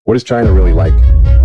What is China really like?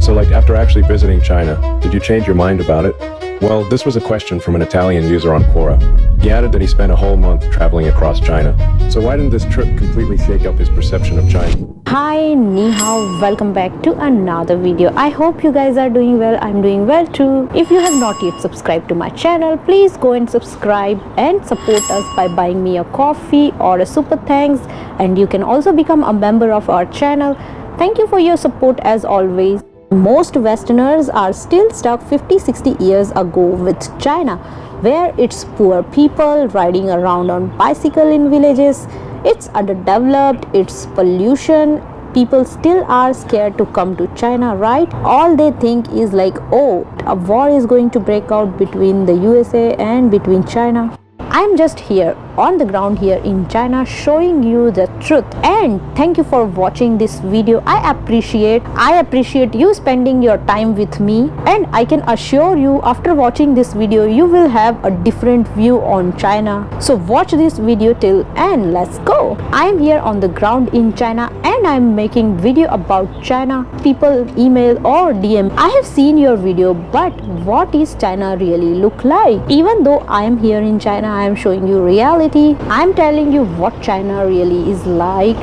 So after actually visiting China, did you change your mind about it? Well, this was a question from an Italian user on Quora. He added that he spent a whole month traveling across China. So why didn't this trip completely shake up his perception of China? Hi, ni hao, welcome back to another video. I hope you guys are doing well. I'm doing well too. If you have not yet subscribed to my channel, please go and subscribe and support us by buying me a coffee or a super thanks, and you can also become a member of our channel. Thank you for your support as always. Most Westerners are still stuck 50-60 years ago with China, where it's poor people riding around on bicycle in villages. It's underdeveloped, it's pollution. People still are scared to come to China, right? All they think is like, oh, a war is going to break out between the USA and between China. I'm just here on the ground here in China showing you the truth, and thank you for watching this video. I appreciate you spending your time with me, and I can assure you after watching this video you will have a different view on China. So watch this video till and let's go. I'm here on the ground in China and I'm making video about China. People email or DM, I have seen your video, but what is China really look like? Even though I am here in China, I am showing you reality. I'm telling you what China really is like,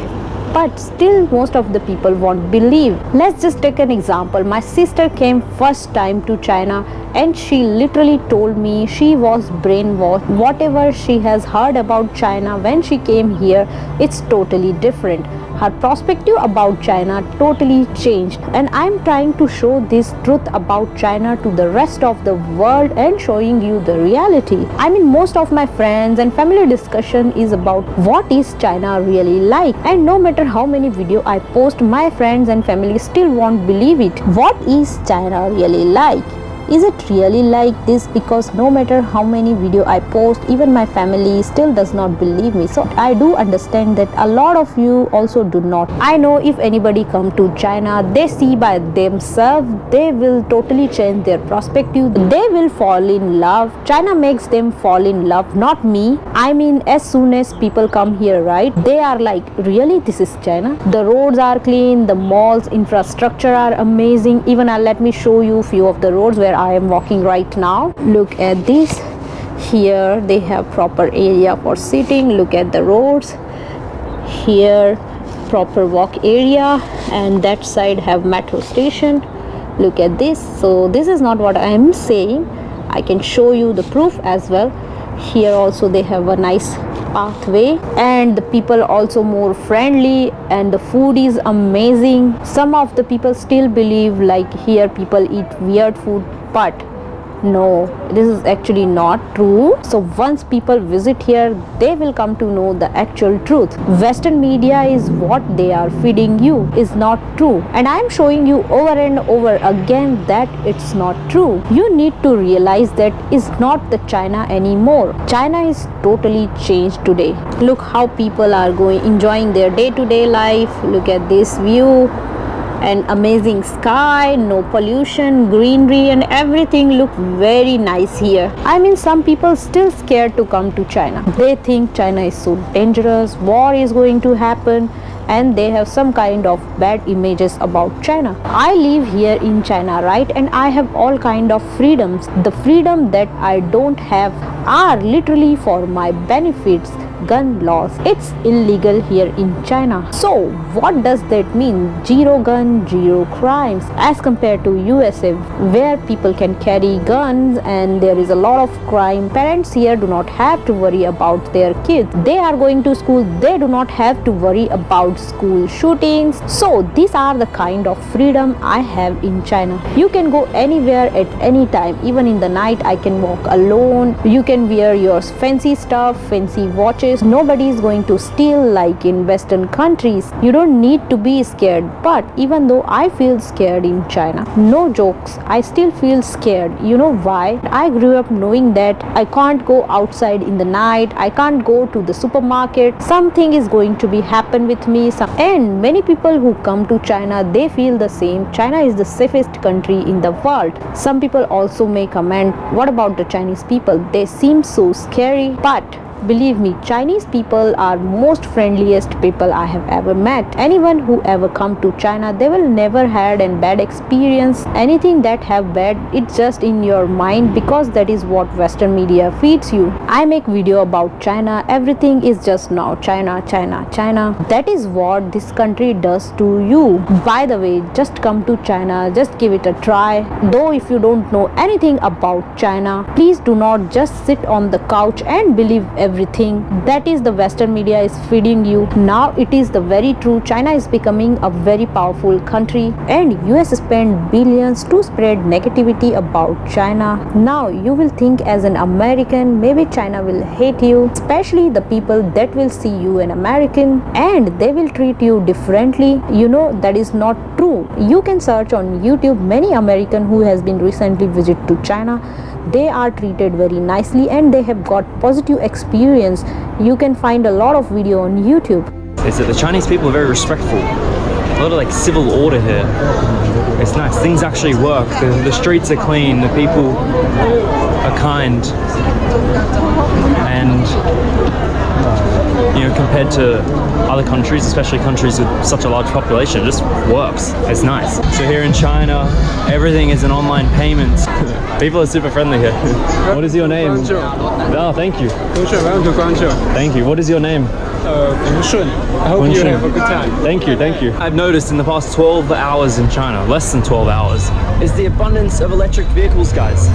but still most of the people won't believe. Let's just take an example. My sister came first time to China and she literally told me she was brainwashed. Whatever she has heard about China when she came here, it's totally different. Her perspective about China totally changed, and I'm trying to show this truth about China to the rest of the world and showing you the reality. I mean, most of my friends and family discussion is about what is China really like, and no matter how many video I post, my friends and family still won't believe it. What is China really like? Is it really like this? Because no matter how many video I post, even my family still does not believe me. So I do understand that a lot of you also do not. I know if anybody come to China, they see by themselves, they will totally change their perspective. They will fall in love. China makes them fall in love, not me. I mean, as soon as people come here, right, they are like, really, this is China? The roads are clean, the malls, infrastructure are amazing. Even let me show you few of the roads where I am walking right now. Look at this. Here they have proper area for sitting. Look at the roads. Here proper walk area, and that side have metro station. Look at this. So this is not what I am saying. I can show you the proof as well. Here also they have a nice pathway, and the people also more friendly, and the food is amazing. Some of the people still believe like here people eat weird food, but no, this is actually not true. So once people visit here, they will come to know the actual truth. Western media is what they are feeding you is not true, and I am showing you over and over again that it's not true. You need to realize that is not the China anymore. China is totally changed today. Look how people are enjoying their day-to-day life. Look at this view. An amazing sky, no pollution, greenery, and everything look very nice here. I mean, some people still scared to come to China. They think China is so dangerous, war is going to happen, and they have some kind of bad images about China. I live here in China, right, and I have all kind of freedoms. The freedom that I don't have are literally for my benefits. Gun laws, it's illegal here in China. So what does that mean? Zero gun, zero crimes, as compared to USA, where people can carry guns and there is a lot of crime. Parents here do not have to worry about their kids. They are going to school, they do not have to worry about school shootings. So these are the kind of freedom I have in China. You can go anywhere at any time. Even in the night I can walk alone. You can wear your fancy stuff, fancy watches. Nobody is going to steal like in Western countries. You don't need to be scared. But even though I feel scared in China, no jokes, I still feel scared. You know why? I grew up knowing that I can't go outside in the night. I can't go to the supermarket. Something is going to be happen with me. And many people who come to China, they feel the same. China is the safest country in the world. Some people also may comment, what about the Chinese people? They seem so scary. But believe me, Chinese people are most friendliest people I have ever met. Anyone who ever come to China, they will never had a bad experience. Anything that have bad, it's just in your mind, because that is what Western media feeds you. I make video about China, everything is just now China, China, China. That is what this country does to you. By the way, just come to China, just give it a try. Though if you don't know anything about China, please do not just sit on the couch and believe everything that is the Western media is feeding you. Now it is the very true. China is becoming a very powerful country and US spend billions to spread negativity about China. Now you will think as an American, maybe China will hate you, especially the people that will see you an American and they will treat you differently. You know that is not true. You can search on YouTube many American who has been recently visit to China. They are treated very nicely and they have got positive experience. You can find a lot of video on YouTube. Is that the Chinese people are very respectful. A lot of like civil order here. It's nice. Things actually work. The streets are clean. The people are kind. And you know, compared to other countries, especially countries with such a large population, it just works. It's nice. So here in China, everything is an online payment. People are super friendly here. What is your name? Oh, thank you. Thank you. What is your name? I hope you have a good time. Thank you, thank you. I've noticed in the past 12 hours in China, less than 12 hours, is the abundance of electric vehicles, guys.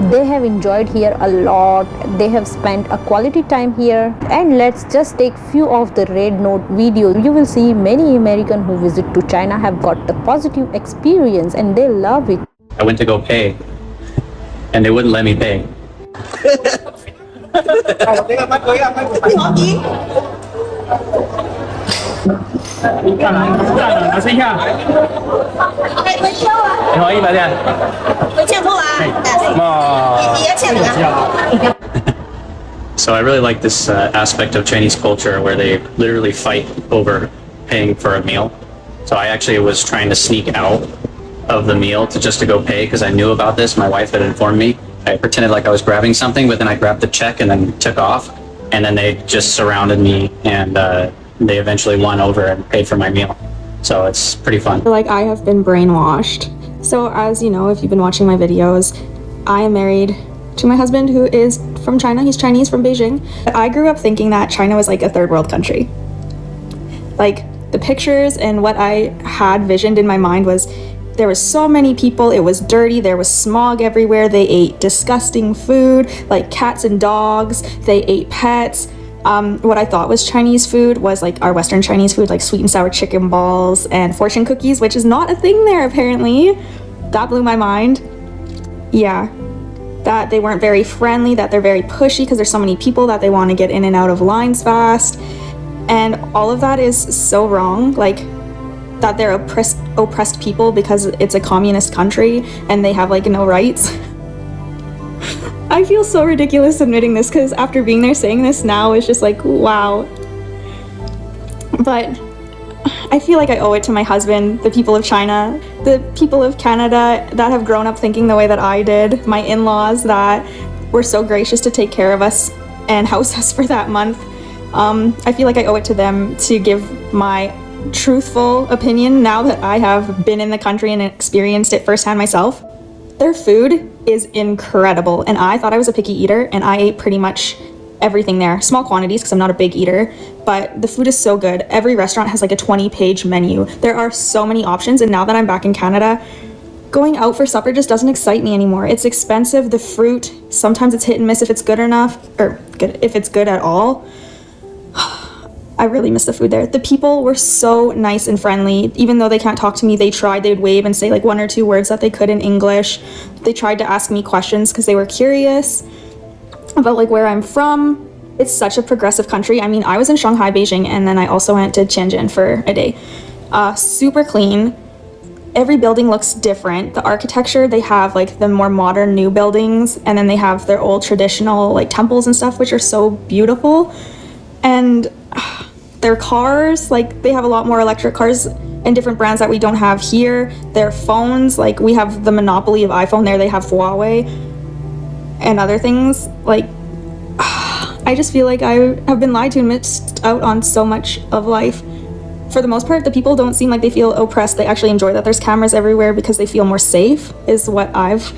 They have enjoyed here a lot. They have spent a quality time here. And let's just take few of the red note videos. You will see many Americans who visit to China have got the positive experience and they love it. I went to go pay, and they wouldn't let me pay. 拿试一下，你好，100天。会欠错啊，也欠的。 So I really like this aspect of Chinese culture where they literally fight over paying for a meal. So I actually was trying to sneak out of the meal just to go pay because I knew about this. My wife had informed me. I pretended like I was grabbing something, but then I grabbed the check and then took off. And then they just surrounded me and they eventually won over and paid for my meal. So it's pretty fun. Like, I have been brainwashed. So as you know, if you've been watching my videos, I am married to my husband who is from China. He's Chinese, from Beijing. I grew up thinking that China was like a third world country. Like, the pictures and what I had visioned in my mind was there was so many people, it was dirty, there was smog everywhere, they ate disgusting food, like cats and dogs, they ate pets. What I thought was Chinese food was like our Western Chinese food, like sweet and sour chicken balls and fortune cookies, which is not a thing there apparently. That blew my mind. Yeah, that they weren't very friendly, that they're very pushy because there's so many people that they want to get in and out of lines fast. And all of that is so wrong. Like, that they're oppressed people because it's a communist country and they have like no rights. I feel so ridiculous admitting this because after being there saying this now is just like, wow. But I feel like I owe it to my husband, the people of China, the people of Canada that have grown up thinking the way that I did, my in-laws that were so gracious to take care of us and house us for that month. I feel like I owe it to them to give my truthful opinion now that I have been in the country and experienced it firsthand myself. Their food is incredible, and I thought I was a picky eater and I ate pretty much everything there. Small quantities because I'm not a big eater, but the food is so good. Every restaurant has like a 20-page menu. There are so many options, and now that I'm back in Canada, going out for supper just doesn't excite me anymore. It's expensive, the fruit, sometimes it's hit and miss if it's good enough, or if it's good at all. I really miss the food there. The people were so nice and friendly. Even though they can't talk to me, they tried. They would wave and say like 1 or 2 words that they could in English. They tried to ask me questions because they were curious about like where I'm from. It's such a progressive country. I mean, I was in Shanghai, Beijing, and then I also went to Tianjin for a day. Super clean. Every building looks different. The architecture, they have like the more modern new buildings, and then they have their old traditional like temples and stuff, which are so beautiful. And their cars, like they have a lot more electric cars and different brands that we don't have here. Their phones, like we have the monopoly of iPhone there, they have Huawei and other things. Like, I just feel like I have been lied to and missed out on so much of life. For the most part, the people don't seem like they feel oppressed. They actually enjoy that there's cameras everywhere because they feel more safe, is what I've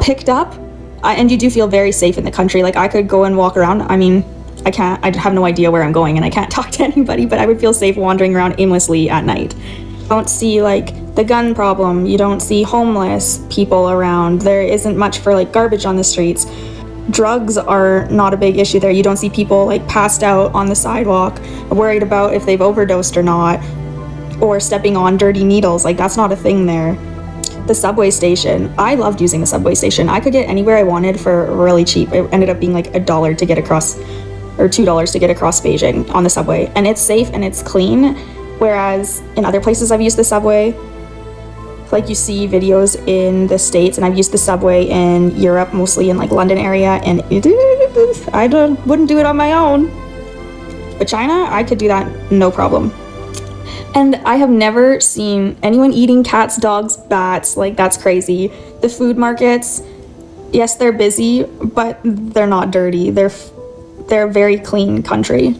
picked up. And you do feel very safe in the country. Like, I could go and walk around. I mean, I have no idea where I'm going and I can't talk to anybody, but I would feel safe wandering around aimlessly at night. You don't see like the gun problem. You don't see homeless people around. There isn't much for like garbage on the streets. Drugs are not a big issue there. You don't see people like passed out on the sidewalk, worried about if they've overdosed or not, or stepping on dirty needles. Like, that's not a thing there. The subway station. I loved using the subway station. I could get anywhere I wanted for really cheap. It ended up being like $1 to get across, or $2 to get across Beijing on the subway. And it's safe and it's clean. Whereas in other places I've used the subway, like you see videos in the States, and I've used the subway in Europe, mostly in like London area, and wouldn't do it on my own. But China, I could do that no problem. And I have never seen anyone eating cats, dogs, bats. Like, that's crazy. The food markets, yes, they're busy, but they're not dirty. They're a very clean country.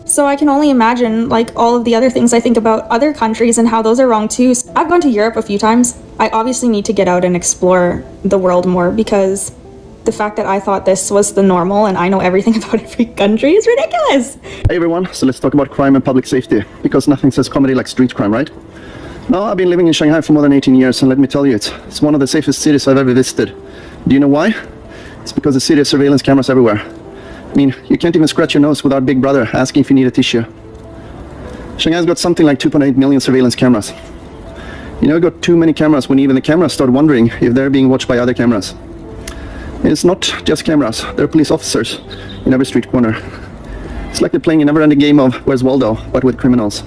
So I can only imagine like all of the other things I think about other countries and how those are wrong too. So I've gone to Europe a few times. I obviously need to get out and explore the world more, because the fact that I thought this was the normal and I know everything about every country is ridiculous. Hey everyone, so let's talk about crime and public safety, because nothing says comedy like street crime, right? Now, I've been living in Shanghai for more than 18 years, and let me tell you, it's one of the safest cities I've ever visited. Do you know why? It's because the city has surveillance cameras everywhere. I mean, you can't even scratch your nose without Big Brother asking if you need a tissue. Shanghai's got something like 2.8 million surveillance cameras. You know, got too many cameras when even the cameras start wondering if they're being watched by other cameras. It's not just cameras, there are police officers in every street corner. It's like they're playing a never-ending game of Where's Waldo, but with criminals.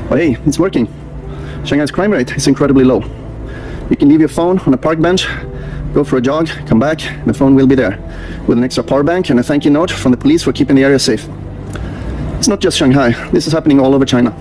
But hey, it's working. Shanghai's crime rate is incredibly low. You can leave your phone on a park bench, go for a jog, come back, and the phone will be there, with an extra power bank and a thank you note from the police for keeping the area safe. It's not just Shanghai, this is happening all over China.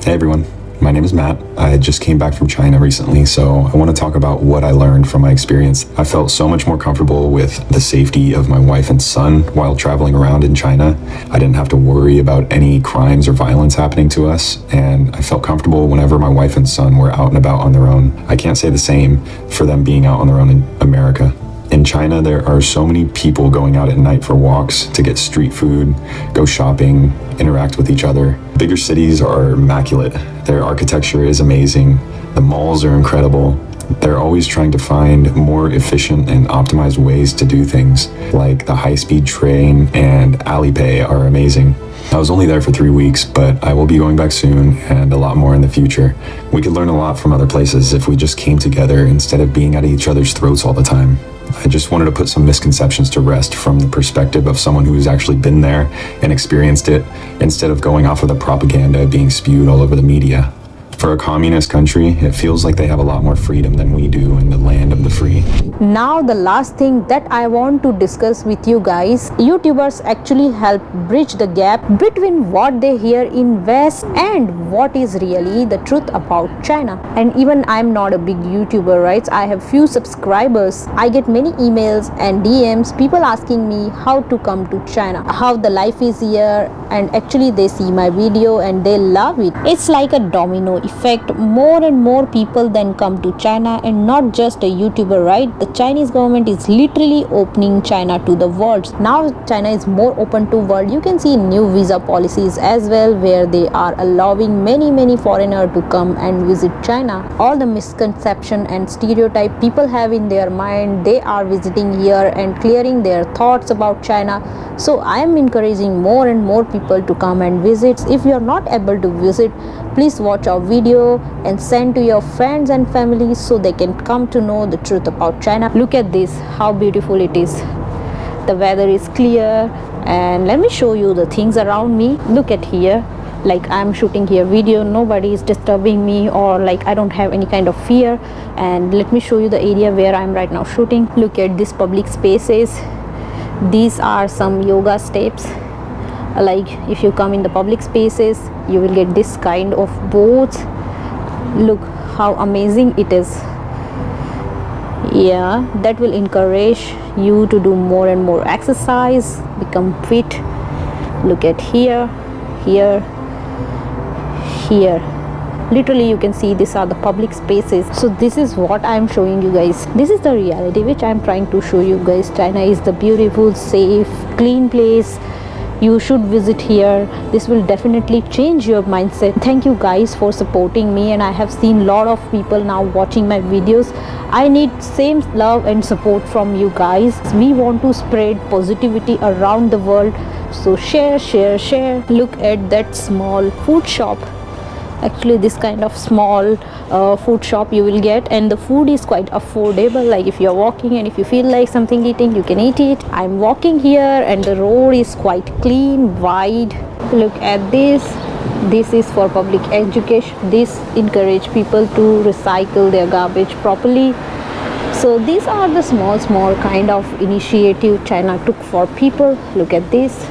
Hey everyone, my name is Matt. I just came back from China recently, so I want to talk about what I learned from my experience. I felt so much more comfortable with the safety of my wife and son while traveling around in China. I didn't have to worry about any crimes or violence happening to us, and I felt comfortable whenever my wife and son were out and about on their own. I can't say the same for them being out on their own in America. In China, there are so many people going out at night for walks, to get street food, go shopping, interact with each other. Bigger cities are immaculate. Their architecture is amazing. The malls are incredible. They're always trying to find more efficient and optimized ways to do things, like the high-speed train and Alipay are amazing. I was only there for 3 weeks, but I will be going back soon, and a lot more in the future. We could learn a lot from other places if we just came together instead of being at each other's throats all the time. I just wanted to put some misconceptions to rest from the perspective of someone who has actually been there and experienced it, instead of going off of the propaganda being spewed all over the media. For a communist country, it feels like they have a lot more freedom than we do in the land of the free. Now the last thing that I want to discuss with you guys, YouTubers actually help bridge the gap between what they hear in West and what is really the truth about China. And even I'm not a big YouTuber, right? I have few subscribers. I get many emails and DMs, people asking me how to come to China, how the life is here, and actually they see my video and they love it. It's like a domino effect. More and more people then come to China, and not just a YouTuber, right? The Chinese government is literally opening China to the world. Now China is more open to world. You can see new visa policies as well, where they are allowing many foreigners to come and visit China. All the misconception and stereotype people have in their mind, they are visiting here and clearing their thoughts about China. So I am encouraging more and more people to come and visit. If you are not able to visit, please watch our video and send to your friends and family so they can come to know the truth about China. Look at this, how beautiful it is. The weather is clear, and let me show you the things around me. Look at here, like I'm shooting here video, nobody is disturbing me, or like I don't have any kind of fear. And let me show you the area where I'm right now shooting. Look at these public spaces. These are some yoga steps. Like if you come in the public spaces, you will get this kind of boards. Look how amazing it is. Yeah, that will encourage you to do more and more exercise, become fit. Look at here, here, here. Literally you can see these are the public spaces. So this is what I am showing you guys. This is the reality which I am trying to show you guys. China is the beautiful, safe, clean place. You should visit here. This will definitely change your mindset. Thank you guys for supporting me, and I have seen a lot of people now watching my videos. I need same love and support from you guys. We want to spread positivity around the world. So share, share, share. Look at that small food shop. Actually this kind of small food shop you will get, and the food is quite affordable. Like if you're walking and if you feel like something eating, you can eat it. I'm walking here and the road is quite clean, wide. Look at this. This is for public education. This encourage people to recycle their garbage properly. So these are the small kind of initiative China took for people. Look at this.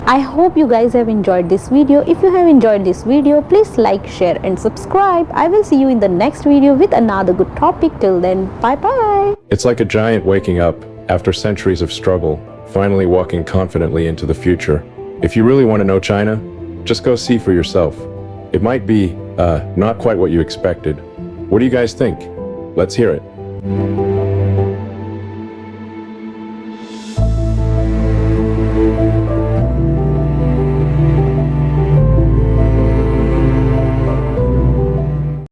I hope you guys have enjoyed this video. If you have enjoyed this video, please like, share and subscribe. I will see you in the next video with another good topic. Till then, bye bye. It's like a giant waking up after centuries of struggle, finally walking confidently into the future. If you really want to know China, just go see for yourself. It might be not quite what you expected. What do you guys think? Let's hear it.